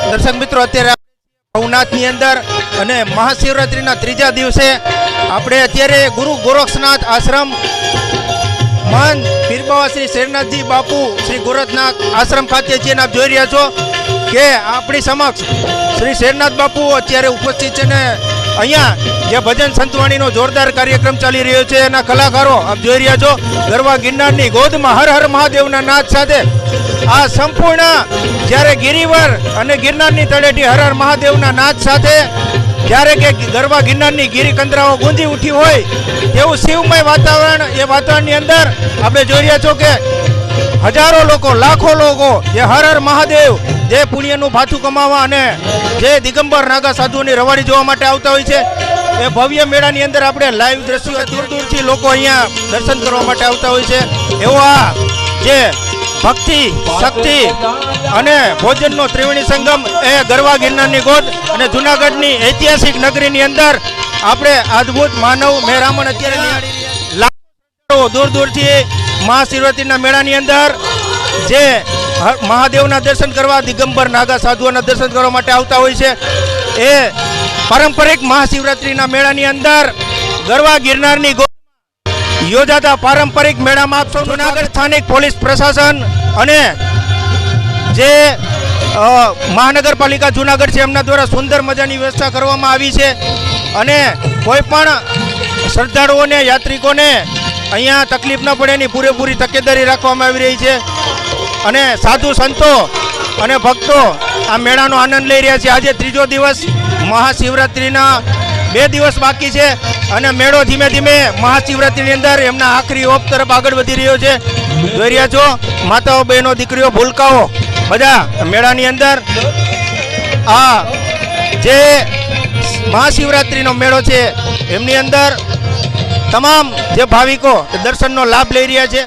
દર્શક મિત્રો, અત્યારે ભવનાથની અંદર અને મહાશિવરાત્રિના ત્રીજા દિવસે આપણે અત્યારે ગુરુ ગોરક્ષનાથ આશ્રમ મહંત પીર બાવા શ્રી શેરનાથજી બાપુ શ્રી ગોરખનાથ આશ્રમ ખાતે છીએ. આપ જોઈ રહ્યા છો કે આપણી સમક્ષ શ્રી શેરનાથ બાપુ અત્યારે ઉપસ્થિત છે ને અહીંયા જે ભજન સંતવાણીનો જોરદાર કાર્યક્રમ ચાલી રહ્યો છે એના કલાકારો આપ જોઈ રહ્યા છો. ગરવા ગિરનારની ગોદમાં હર હર મહાદેવના નાદ સાથે આ સંપૂર્ણ જ્યારે ગિરિવર અને ગિરનારની તળેટી હર હર મહાદેવના નાદ સાથે જ્યારે કે ગરવા ગિરનારની ગિરિકંદરાઓ ગુંજી ઉઠી હોય તેવું શિવમય વાતાવરણ, એ વાતાવરણની અંદર આપણે જોઈ રહ્યા છો કે હજારો લોકો, લાખો લોકો જે હર હર મહાદેવ જે પુણ્યનું ભાથું કમાવા અને જે દિગંબર નાગા સાધુઓની રવાડી જોવા માટે આવતા હોય છે એ ભવ્ય મેળાની અંદર આપણે લાઈવ દ્રશ્યો દૂર દૂરથી લોકો અહીંયા દર્શન કરવા માટે આવતા હોય છે. એવો આ જે ભક્તિ, શક્તિ અને ભોજનનો ત્રિવેણી સંગમ એ ગરવા ગિરનારની ગોદ અને જૂનાગઢની ઐતિહાસિક નગરીની અંદર આપણે અદ્ભુત માનવ મહેરામણ અત્યારે લાખો દૂર દૂરથી મહાશિવરાત્રિના મેળાની અંદર જે મહાદેવના દર્શન કરવા, દિગંબર નાગા સાધુઓના દર્શન કરવા માટે આવતા હોય છે. એ પારંપરિક મહાશિવરાત્રિના મેળાની અંદર ગરવા ગિરનારની યોજાતા પારંપરિક મેળામાં આપ સૌ જૂનાગઢ સ્થાનિક પોલીસ પ્રશાસન અને જે મહાનગરપાલિકા જૂનાગઢ છે એમના દ્વારા સુંદર મજાની વ્યવસ્થા કરવામાં આવી છે અને કોઈ પણ શ્રદ્ધાળુઓને, યાત્રિકોને અહીંયા તકલીફ ન પડે એની પૂરેપૂરી તકેદારી રાખવામાં આવી રહી છે અને સાધુ સંતો અને ભક્તો આ મેળાનો આનંદ લઈ રહ્યા છે. આજે ત્રીજો દિવસ, મહાશિવરાત્રિના 2 દિવસ બાકી છે અને મેળો ધીમે ધીમે મહાશિવરાત્રિની અંદર એમના આખરી ઓપ તરફ આગળ વધી રહ્યો છે. જોઈ રહ્યા છો માતાઓ, બહેનો, દીકરીઓ, ભૂલકાઓ બધા મેળાની અંદર આ જે મહાશિવરાત્રિનો મેળો છે એમની અંદર તમામ જે ભાવિકો દર્શનનો લાભ લઈ રહ્યા છે.